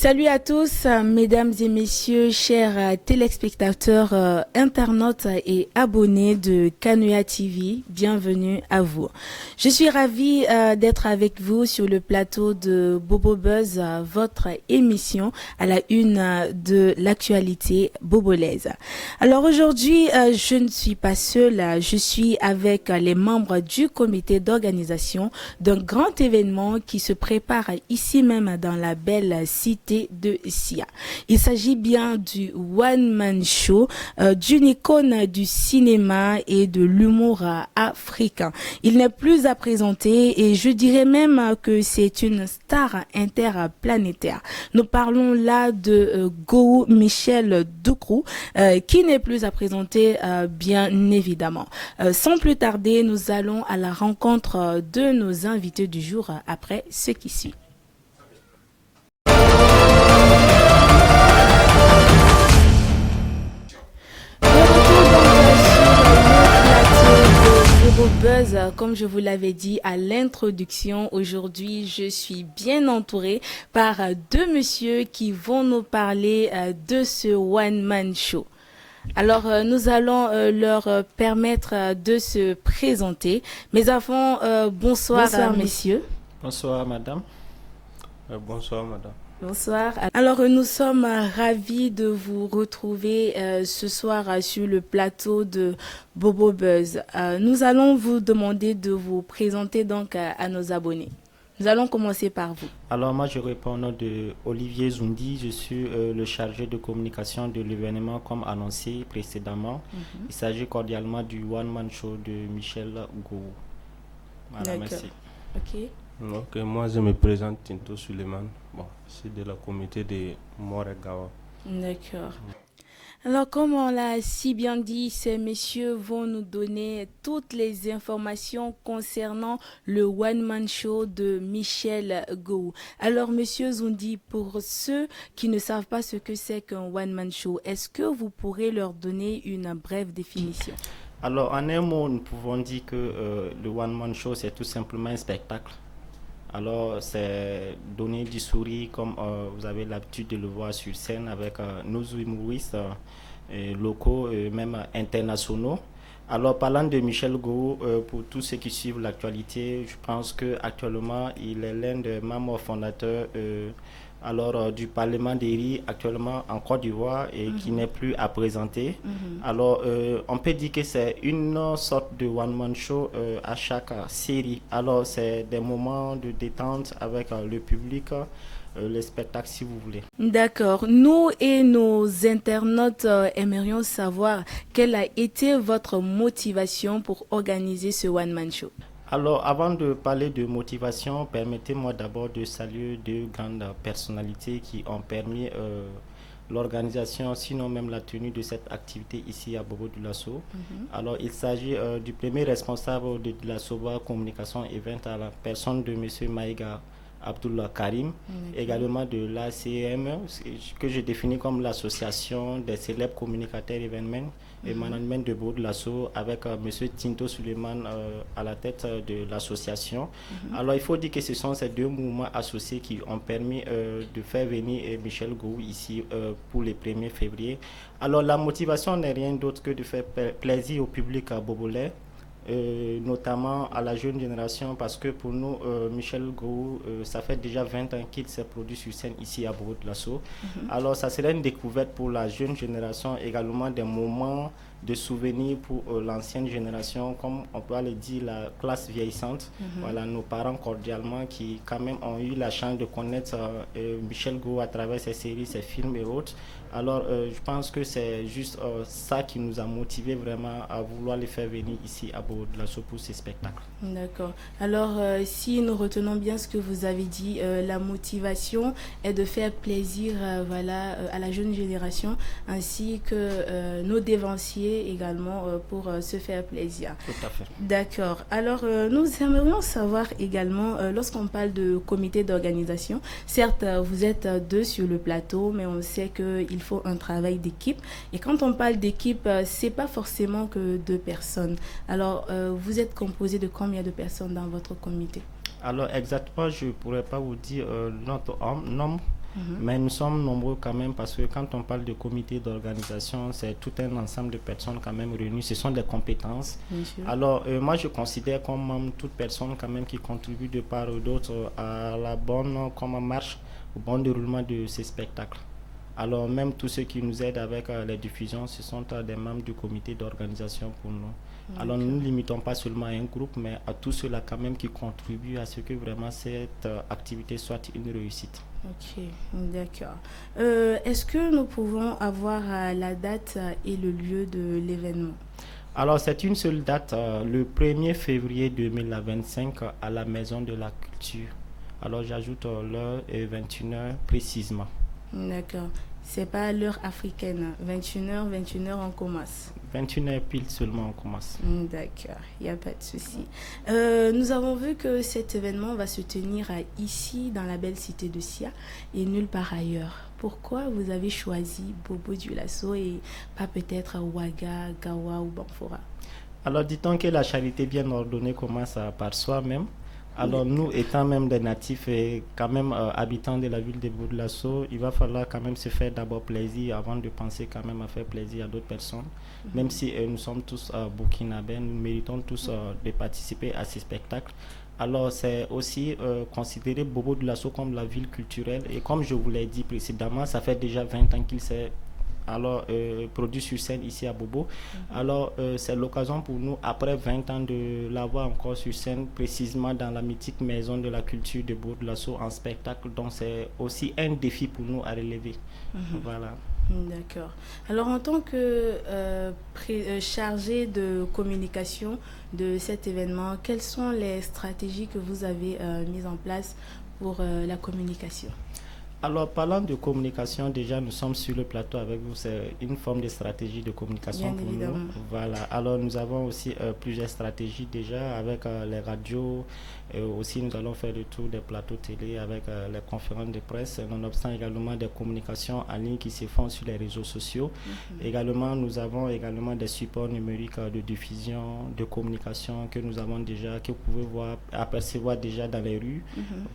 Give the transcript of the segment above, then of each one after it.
Salut à tous, mesdames et messieurs, chers téléspectateurs, internautes et abonnés de Canoa TV, bienvenue à vous. Je suis ravie d'être avec vous sur le plateau de Bobo Buzz, votre émission à la une de l'actualité bobolaise. Alors aujourd'hui, je ne suis pas seule, je suis avec les membres du comité d'organisation d'un grand événement qui se prépare ici même dans la belle cité de Sia. Il s'agit bien du One Man Show, d'une icône du cinéma et de l'humour africain. Il n'est plus à présenter et je dirais même que c'est une star interplanétaire. Nous parlons là de Gou Michel Doukrou, qui n'est plus à présenter bien évidemment. Sans plus tarder, nous allons à la rencontre de nos invités du jour après ce qui suit. Buzz, comme je vous l'avais dit à l'introduction, aujourd'hui je suis bien entourée par deux messieurs qui vont nous parler de ce One Man Show. Alors nous allons leur permettre de se présenter. Mais avant, bonsoir messieurs. Bonsoir madame. Bonsoir madame. Bonsoir. Alors nous sommes ravis de vous retrouver ce soir sur le plateau de Bobo Buzz. Nous allons vous demander de vous présenter donc à nos abonnés. Nous allons commencer par vous. Alors moi je réponds au nom de Olivier Zoundi. Je suis le chargé de communication de l'événement comme annoncé précédemment. Il s'agit cordialement du One Man Show de Michel Gou. Voilà, merci. Ok. Ok, moi je me présente Tinto Suleiman. Bon, je suis de la communauté de Moregawa. D'accord. Alors, comme on l'a si bien dit, ces messieurs vont nous donner toutes les informations concernant le One Man Show de Michel Gou. Alors, monsieur Zoundi, pour ceux qui ne savent pas ce que c'est qu'un One Man Show, est-ce que vous pourrez leur donner une brève définition? Alors, en un mot, nous pouvons dire que le One Man Show, c'est tout simplement un spectacle. Alors, c'est donner du sourire comme vous avez l'habitude de le voir sur scène avec nos humoristes locaux et même internationaux. Alors, parlant de Michel Gou, pour tous ceux qui suivent l'actualité, je pense qu'actuellement, il est l'un des membres fondateurs du Parlement des riz actuellement en Côte d'Ivoire et qui n'est plus à présenter. Alors, on peut dire que c'est une sorte de one-man show à chaque série. Alors, c'est des moments de détente avec le public, le spectacle si vous voulez. D'accord. Nous et nos internautes aimerions savoir quelle a été votre motivation pour organiser ce one-man show. Alors, avant de parler de motivation, permettez-moi d'abord de saluer deux grandes personnalités qui ont permis l'organisation, sinon même la tenue de cette activité ici à Bobo Dioulasso. Alors, il s'agit du premier responsable de la Soba Communication Event à la personne de M. Maïga Abdullah Karim, également de l'ACM, que je définis comme l'association des célèbres communicateurs événements et management de Bobo Dioulasso, avec M. Tinto Suleiman à la tête de l'association. Alors il faut dire que ce sont ces deux mouvements associés qui ont permis de faire venir Michel Gou ici pour le 1er février. Alors la motivation n'est rien d'autre que de faire plaisir au public bobolais, notamment à la jeune génération, parce que pour nous, Michel Gou, ça fait déjà 20 ans qu'il s'est produit sur scène ici à Bobo Dioulasso. Alors ça serait une découverte pour la jeune génération, également des moments de souvenirs pour l'ancienne génération, comme on peut le dire, la classe vieillissante. Voilà, nos parents cordialement qui quand même ont eu la chance de connaître Michel Gou à travers ses séries, ses films et autres. Alors je pense que c'est juste ça qui nous a motivés vraiment à vouloir les faire venir ici à Bobo Dioulasso pour ces spectacles. D'accord. Alors si nous retenons bien ce que vous avez dit, la motivation est de faire plaisir à la jeune génération ainsi que nos dévanciers également pour se faire plaisir. Tout à fait. D'accord. Alors nous aimerions savoir également, lorsqu'on parle de comité d'organisation, certes vous êtes deux sur le plateau, mais on sait qu'il faut un travail d'équipe. Et quand on parle d'équipe, c'est pas forcément que deux personnes. Alors vous êtes composé de combien de personnes dans votre comité? Alors exactement, je ne pourrais pas vous dire notre nombre, Mais nous sommes nombreux quand même parce que quand on parle de comité d'organisation, c'est tout un ensemble de personnes quand même réunies. Ce sont des compétences. Alors, moi, je considère comme toute personne quand même qui contribue de part ou d'autre à la bonne marche, au bon déroulement de ces spectacles. Alors, même tous ceux qui nous aident avec les diffusions, ce sont des membres du comité d'organisation pour nous. Alors, nous ne nous limitons pas seulement à un groupe, mais à tous ceux-là quand même qui contribuent à ce que vraiment cette activité soit une réussite. Ok, d'accord. Est-ce que nous pouvons avoir la date et le lieu de l'événement? Alors, c'est une seule date, le 1er février 2025 à la Maison de la Culture. Alors, j'ajoute l'heure et 21h précisément. D'accord. C'est pas l'heure africaine. 21h, 21h, on commence. 21h pile seulement, on commence. D'accord, il n'y a pas de souci. Nous avons vu que cet événement va se tenir ici, dans la belle cité de Sia, et nulle part ailleurs. Pourquoi vous avez choisi Bobo-Dioulasso et pas peut-être à Ouaga, Gawa ou Banfora? Alors, dit-on que la charité bien ordonnée commence par soi-même. Alors nous, étant même des natifs et quand même habitants de la ville de Bobo-Dioulasso, il va falloir quand même se faire d'abord plaisir avant de penser quand même à faire plaisir à d'autres personnes. Même si nous sommes tous burkinabés, nous méritons tous de participer à ces spectacles. Alors c'est aussi considérer Bobo-Dioulasso comme la ville culturelle. Et comme je vous l'ai dit précédemment, ça fait déjà 20 ans qu'il s'est produit sur scène ici à Bobo. Alors c'est l'occasion pour nous, après 20 ans, de l'avoir encore sur scène, précisément dans la mythique Maison de la Culture de Bobo-Dioulasso en spectacle. Donc c'est aussi un défi pour nous à relever. Voilà. D'accord. Alors en tant que chargé de communication de cet événement, quelles sont les stratégies que vous avez mises en place pour la communication? Alors, parlant de communication, déjà, nous sommes sur le plateau avec vous. C'est une forme de stratégie de communication Bien pour évidemment. nous. Voilà. Alors, nous avons aussi plusieurs stratégies déjà avec les radios. Et aussi, nous allons faire le tour des plateaux télé avec les conférences de presse. Nonobstant également des communications en ligne qui se font sur les réseaux sociaux. Également, nous avons également des supports numériques de diffusion, de communication que nous avons déjà, que vous pouvez apercevoir déjà dans les rues.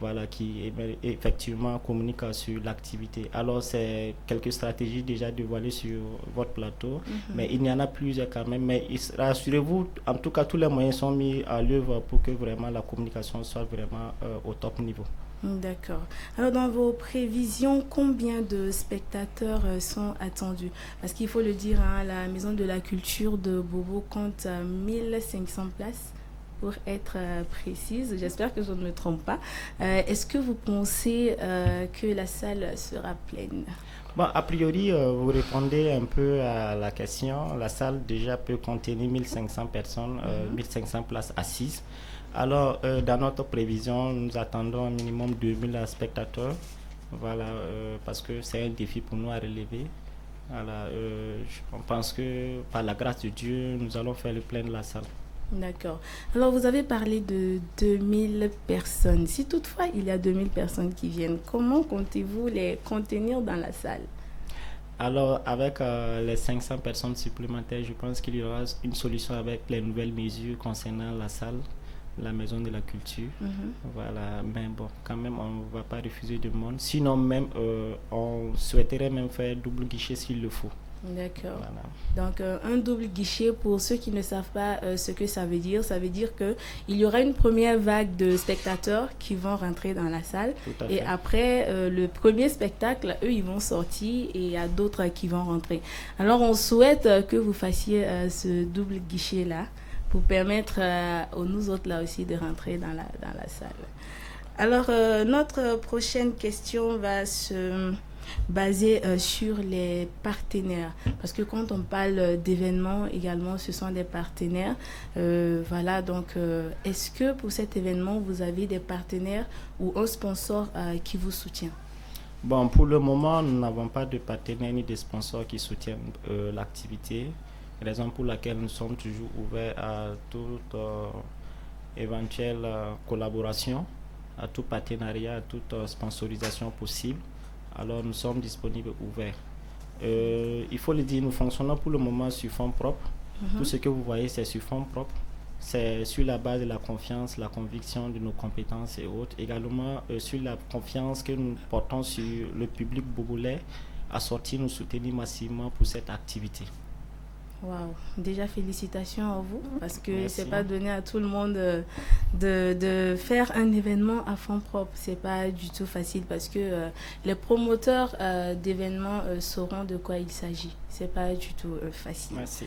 Voilà, qui effectivement communiquent sur l'activité. Alors, c'est quelques stratégies déjà dévoilées sur votre plateau, mais il y en a plusieurs quand même. Mais rassurez-vous, en tout cas, tous les moyens sont mis à l'œuvre pour que vraiment la communication soit vraiment au top niveau. D'accord. Alors, dans vos prévisions, combien de spectateurs sont attendus? Parce qu'il faut le dire, hein, la Maison de la Culture de Bobo compte 1500 places. Pour être précise, j'espère que je ne me trompe pas. Est-ce que vous pensez que la salle sera pleine? Bon, a priori, vous répondez un peu à la question. La salle déjà peut contenir 1500 personnes, 1500 places assises. Alors, dans notre prévision, nous attendons un minimum 2000 spectateurs. Voilà, parce que c'est un défi pour nous à relever. Voilà, je pense que par la grâce de Dieu, nous allons faire le plein de la salle. D'accord. Alors, vous avez parlé de 2000 personnes. Si toutefois il y a 2000 personnes qui viennent, comment comptez-vous les contenir dans la salle? Alors, avec les 500 personnes supplémentaires, je pense qu'il y aura une solution avec les nouvelles mesures concernant la salle, la Maison de la Culture. Voilà, mais bon, quand même, on ne va pas refuser du monde. Sinon, même, on souhaiterait même faire double guichet s'il le faut. D'accord. Voilà. Donc, un double guichet, pour ceux qui ne savent pas ce que ça veut dire qu'il y aura une première vague de spectateurs qui vont rentrer dans la salle. Tout à Et fait. après, le premier spectacle, eux, ils vont sortir et il y a d'autres qui vont rentrer. Alors, on souhaite que vous fassiez ce double guichet-là pour permettre aux nous autres là aussi de rentrer dans la salle. Alors, notre prochaine question va se baser sur les partenaires. Parce que quand on parle d'événements également, ce sont des partenaires. Voilà, donc, est-ce que pour cet événement, vous avez des partenaires ou un sponsor qui vous soutient? Bon, pour le moment, nous n'avons pas de partenaires ni de sponsors qui soutiennent l'activité. Raison pour laquelle nous sommes toujours ouverts à toute éventuelle collaboration, à tout partenariat, à toute sponsorisation possible. Alors nous sommes disponibles, ouverts. Il faut le dire, nous fonctionnons pour le moment sur fonds propres. Tout ce que vous voyez, c'est sur fonds propres. c'est sur la base de la confiance, la conviction de nos compétences et autres. Également sur la confiance que nous portons sur le public bogolais à sortir nous soutenir massivement pour cette activité. Waouh, déjà félicitations à vous parce que Merci. c'est pas donné à tout le monde de faire un événement à fond propre. C'est pas du tout facile parce que les promoteurs d'événements sauront de quoi il s'agit. C'est pas du tout facile. Merci.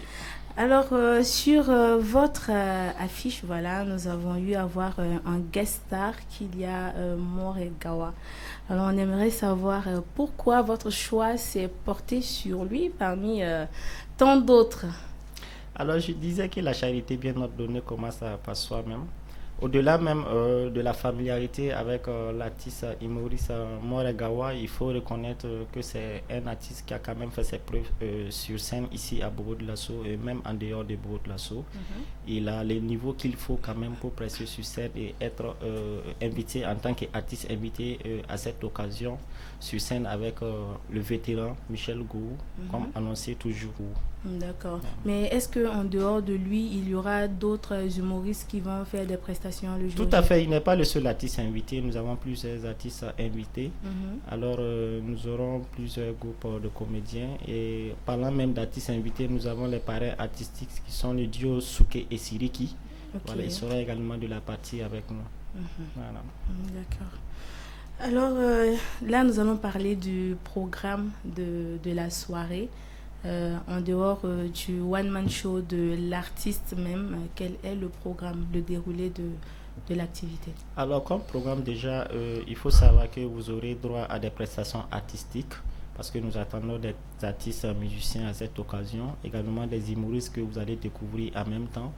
Alors sur votre affiche, voilà, nous avons eu à voir un guest star qu'il y a Moregawa. Alors on aimerait savoir pourquoi votre choix s'est porté sur lui parmi tant d'autres. Alors je disais que la charité bien ordonnée commence par soi-même. Au-delà même de la familiarité avec l'artiste humoriste Moregawa, il faut reconnaître que c'est un artiste qui a quand même fait ses preuves sur scène ici à Bobo de Lasso et même en dehors de Bobo de Lasso. Il a les niveaux qu'il faut quand même pour presser sur scène et être invité en tant qu'artiste invité à cette occasion sur scène avec le vétéran Michel Gou, comme annoncé toujours. D'accord. Mais est-ce qu'en dehors de lui, il y aura d'autres humoristes qui vont faire des prestations le jour Tout à fait, il n'est pas le seul artiste invité. Nous avons plusieurs artistes invités. Alors, nous aurons plusieurs groupes de comédiens. Et parlant même d'artistes invités, nous avons les parrains artistiques qui sont le duo Souké et Siriki. Ok. Voilà, ils seront également de la partie avec nous. Voilà. D'accord. Alors là, nous allons parler du programme de la soirée. En dehors du one-man show de l'artiste même, quel est le programme, le déroulé de l'activité? Alors, comme programme déjà, il faut savoir que vous aurez droit à des prestations artistiques parce que nous attendons des artistes musiciens à cette occasion, également des humoristes que vous allez découvrir en même temps.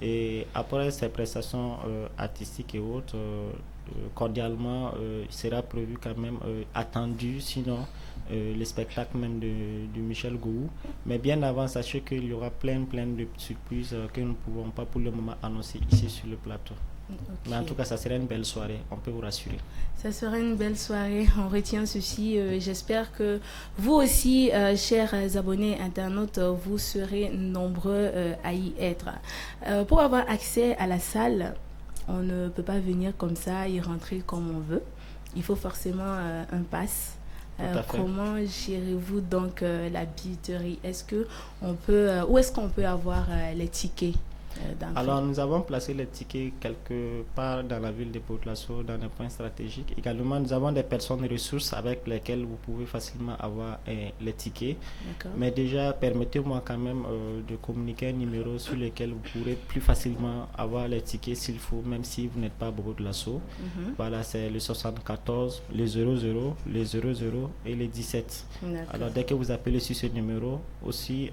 Et après ces prestations artistiques et autres, cordialement, il sera prévu quand même attendu, sinon le spectacle même de Michel Gou. Mais bien avant, sachez qu'il y aura plein de surprises que nous ne pouvons pas pour le moment annoncer ici sur le plateau. Okay. Mais en tout cas, ça sera une belle soirée, on peut vous rassurer. Ça sera une belle soirée, on retient ceci. J'espère que vous aussi, chers abonnés internautes, vous serez nombreux à y être. Pour avoir accès à la salle, on ne peut pas venir comme ça, y rentrer comme on veut. Il faut forcément un pass. Comment gérez-vous donc la billetterie? Est-ce que on peut, où est-ce qu'on peut avoir les tickets? Alors, nous avons placé les tickets quelque part dans la ville de Port-Lasso, dans des points stratégiques. Également, nous avons des personnes ressources avec lesquelles vous pouvez facilement avoir les tickets. Mais déjà, permettez-moi quand même de communiquer un numéro sur lequel vous pourrez plus facilement avoir les tickets s'il faut, même si vous n'êtes pas à Port-Lasso. Voilà, c'est le 74, le 00, le 00 et le 17. Alors, dès que vous appelez sur ce numéro, aussi...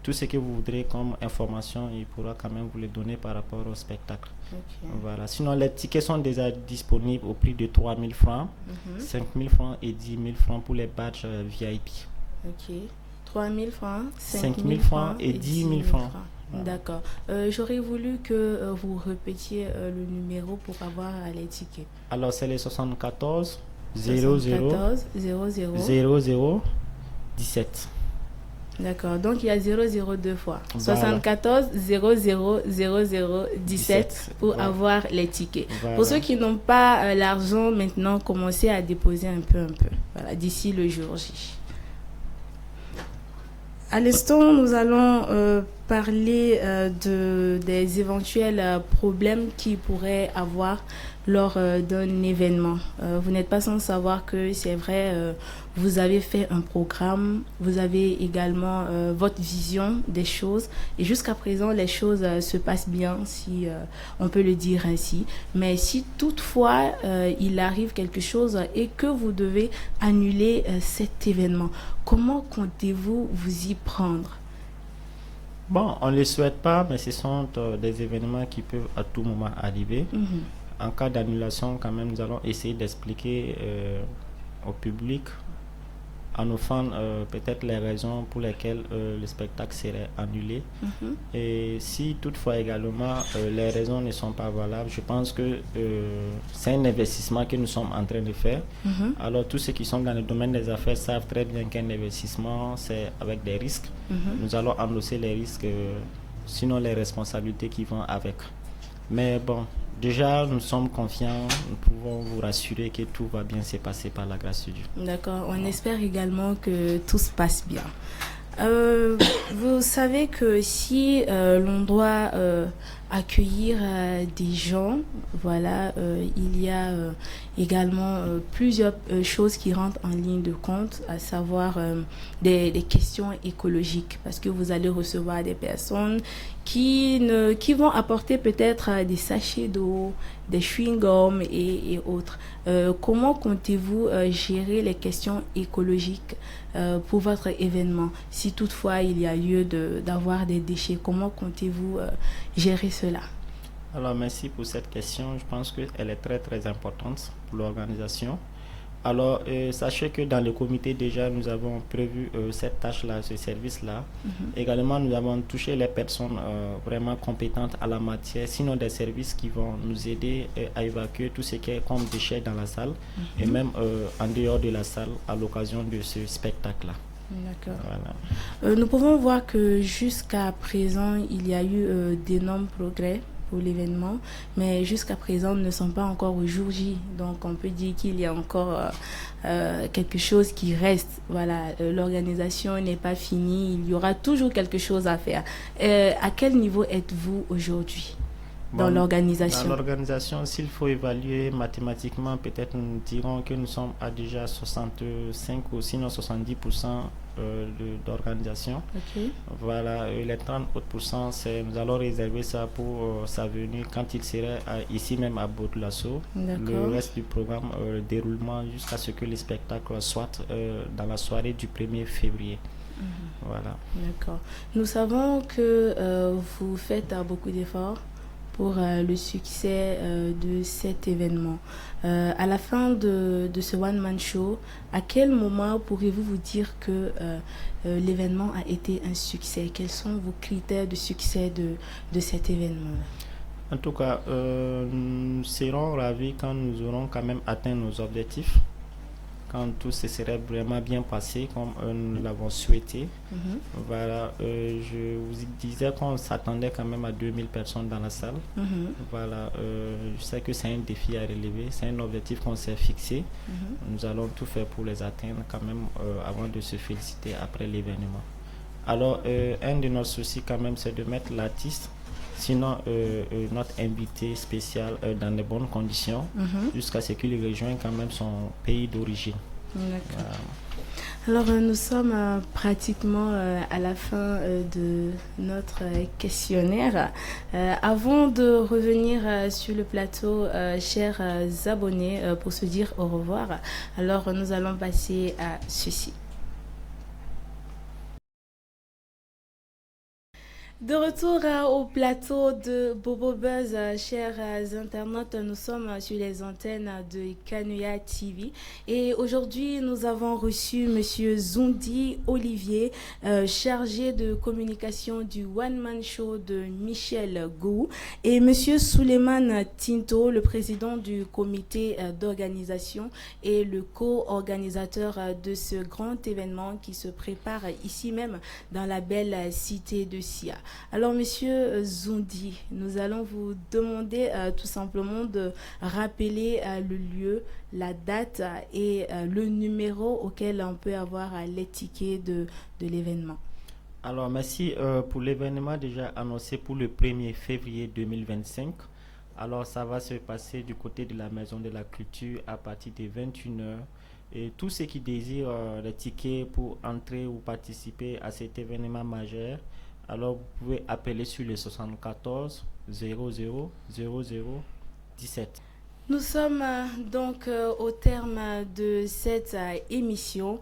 tout ce que vous voudrez comme information, il pourra quand même vous le donner par rapport au spectacle. Voilà. Sinon, les tickets sont déjà disponibles au prix de 3 000 francs, 5 000 francs et 10 000 francs pour les badges VIP. Ok. 3 000 francs, 5 000 francs et 10 000 francs. Voilà. D'accord. J'aurais voulu que vous répétiez le numéro pour avoir les tickets. Alors, c'est le 74 00 17. D'accord, donc il y a 002 fois. Voilà. 74 00 00 17 pour avoir les tickets. Voilà. Pour ceux qui n'ont pas l'argent maintenant, commencez à déposer un peu. Voilà, d'ici le jour J. À l'instant, nous allons parler des éventuels problèmes qui pourraient avoir lors d'un événement. Vous n'êtes pas sans savoir que c'est vrai, vous avez fait un programme, vous avez également votre vision des choses et jusqu'à présent les choses se passent bien, si on peut le dire ainsi. Mais si toutefois il arrive quelque chose et que vous devez annuler cet événement, comment comptez-vous vous y prendre? Bon, on ne le souhaite pas, mais ce sont des événements qui peuvent à tout moment arriver. En cas d'annulation, quand même, nous allons essayer d'expliquer au public, en offrant peut-être les raisons pour lesquelles le spectacle serait annulé. Et si toutefois également les raisons ne sont pas valables, je pense que c'est un investissement que nous sommes en train de faire. Alors tous ceux qui sont dans le domaine des affaires savent très bien qu'un investissement, c'est avec des risques. Nous allons endosser les risques sinon les responsabilités qui vont avec. Mais bon, déjà, nous sommes confiants, nous pouvons vous rassurer que tout va bien se passer par la grâce de Dieu. D'accord, on espère également que tout se passe bien. Vous savez que si l'on doit accueillir des gens, voilà, il y a également plusieurs choses qui rentrent en ligne de compte, à savoir des questions écologiques, parce que vous allez recevoir des personnes qui vont apporter peut-être des sachets d'eau, des chewing-gums et autres. Comment comptez-vous gérer les questions écologiques pour votre événement? Si toutefois il y a lieu d'avoir des déchets, comment comptez-vous gérer cela? Alors, merci pour cette question. Je pense qu'elle est très très importante pour l'organisation. Alors, sachez que dans le comité, déjà, nous avons prévu cette tâche-là, ce service-là. Également, nous avons touché les personnes vraiment compétentes à la matière, sinon des services qui vont nous aider à évacuer tout ce qui est comme déchets dans la salle et même en dehors de la salle à l'occasion de ce spectacle-là. D'accord. Voilà. Nous pouvons voir que jusqu'à présent, il y a eu d'énormes progrès pour l'événement, mais jusqu'à présent, nous ne sommes pas encore au jour J. Donc, on peut dire qu'il y a encore quelque chose qui reste. Voilà, l'organisation n'est pas finie. Il y aura toujours quelque chose à faire. À quel niveau êtes-vous aujourd'hui dans l'organisation? Dans l'organisation, s'il faut évaluer mathématiquement, peut-être nous dirons que nous sommes à déjà 65 ou sinon 70% d'organisation. Okay. Voilà, les 30 autres pourcents, nous allons réserver ça pour sa venue quand il sera ici même à Bourg-de-Lasso. Le reste du programme, le déroulement jusqu'à ce que le spectacle soit dans la soirée du 1er février. Voilà. D'accord. Nous savons que vous faites beaucoup d'efforts pour le succès de cet événement. À la fin de ce one-man show, à quel moment pourriez-vous vous dire que l'événement a été un succès? Quels sont vos critères de succès de cet événement? En tout cas, nous serons ravis quand nous aurons quand même atteint nos objectifs, quand tout se serait vraiment bien passé comme nous l'avons souhaité. Voilà, je vous disais qu'on s'attendait quand même à 2000 personnes dans la salle. Voilà, je sais que c'est un défi à relever, c'est un objectif qu'on s'est fixé. Nous allons tout faire pour les atteindre quand même avant de se féliciter après l'événement. Alors, un de nos soucis quand même, c'est de mettre l'artiste, sinon notre invité spécial dans de bonnes conditions jusqu'à ce qu'il rejoigne quand même son pays d'origine. D'accord. Alors nous sommes pratiquement à la fin de notre questionnaire. Avant de revenir sur le plateau, chers abonnés, pour se dire au revoir, alors nous allons passer à ceci. De retour au plateau de Bobo Buzz, chers internautes, nous sommes sur les antennes de Kanouya TV et aujourd'hui nous avons reçu Monsieur Zoundi Olivier, chargé de communication du One Man Show de Michel Gou, et Monsieur Souleymane Tinto, le président du comité d'organisation et le co-organisateur de ce grand événement qui se prépare ici même dans la belle cité de Sia. Alors, Monsieur Zoundi, nous allons vous demander tout simplement de rappeler le lieu, la date et le numéro auquel on peut avoir les tickets de l'événement. Alors, merci pour l'événement déjà annoncé pour le 1er février 2025. Alors, ça va se passer du côté de la Maison de la Culture à partir de 21h. Et tous ceux qui désirent les tickets pour entrer ou participer à cet événement majeur, alors vous pouvez appeler sur le 74 00 00 17. Nous sommes donc au terme de cette émission.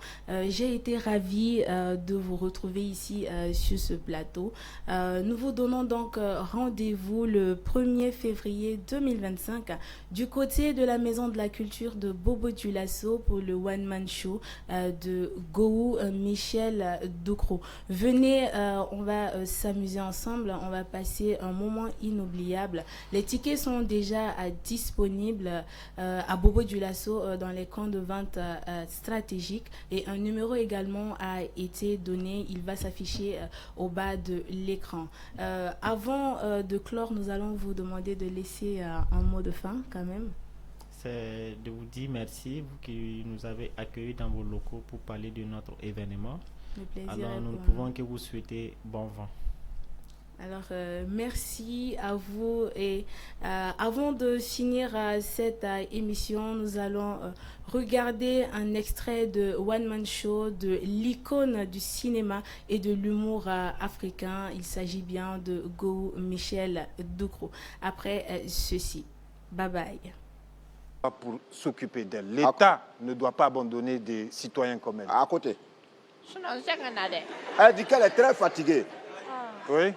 J'ai été ravie de vous retrouver ici sur ce plateau. Nous vous donnons donc rendez-vous le 1er février 2025 du côté de la Maison de la Culture de Bobo-Dioulasso pour le One Man Show de Gou Michel Doukro. Venez, on va s'amuser ensemble, on va passer un moment inoubliable. Les tickets sont déjà disponibles disponible à Bobo Dioulasso dans les camps de vente stratégiques. Et un numéro également a été donné. Il va s'afficher au bas de l'écran. Avant de clore, nous allons vous demander de laisser un mot de fin quand même. C'est de vous dire merci, vous qui nous avez accueillis dans vos locaux pour parler de notre événement. Le plaisir. Alors nous ne pouvons que vous souhaiter bon vent. Alors, merci à vous. Et avant de finir cette émission, nous allons regarder un extrait de One Man Show, de l'icône du cinéma et de l'humour africain. Il s'agit bien de Go Michel Doucrou. Après ceci, bye bye. Pour s'occuper d'elle. L'État ne doit pas abandonner des citoyens comme elle. À côté. Elle dit qu'elle est très fatiguée. Oui.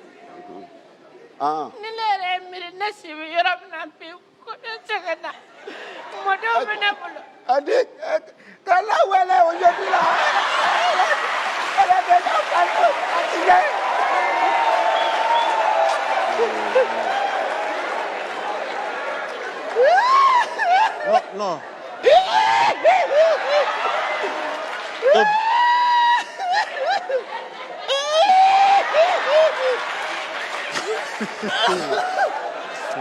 Ah. Elle dit que là où elle est aujourd'hui, là, elle est déjà fatiguée. Non, non.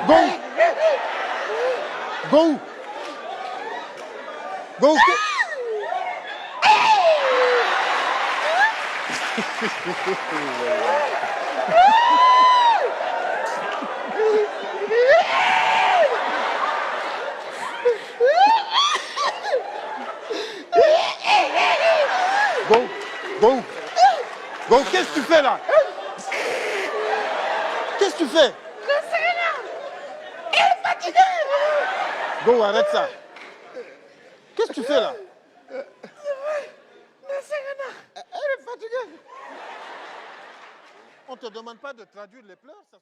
Go. Go. Go. Go. Go, qu'est-ce que tu fais là? Qu'est-ce que tu fais? Go, arrête ça. Qu'est-ce que tu fais là? Elle est fatiguée. On ne te demande pas de traduire les pleurs. Ça...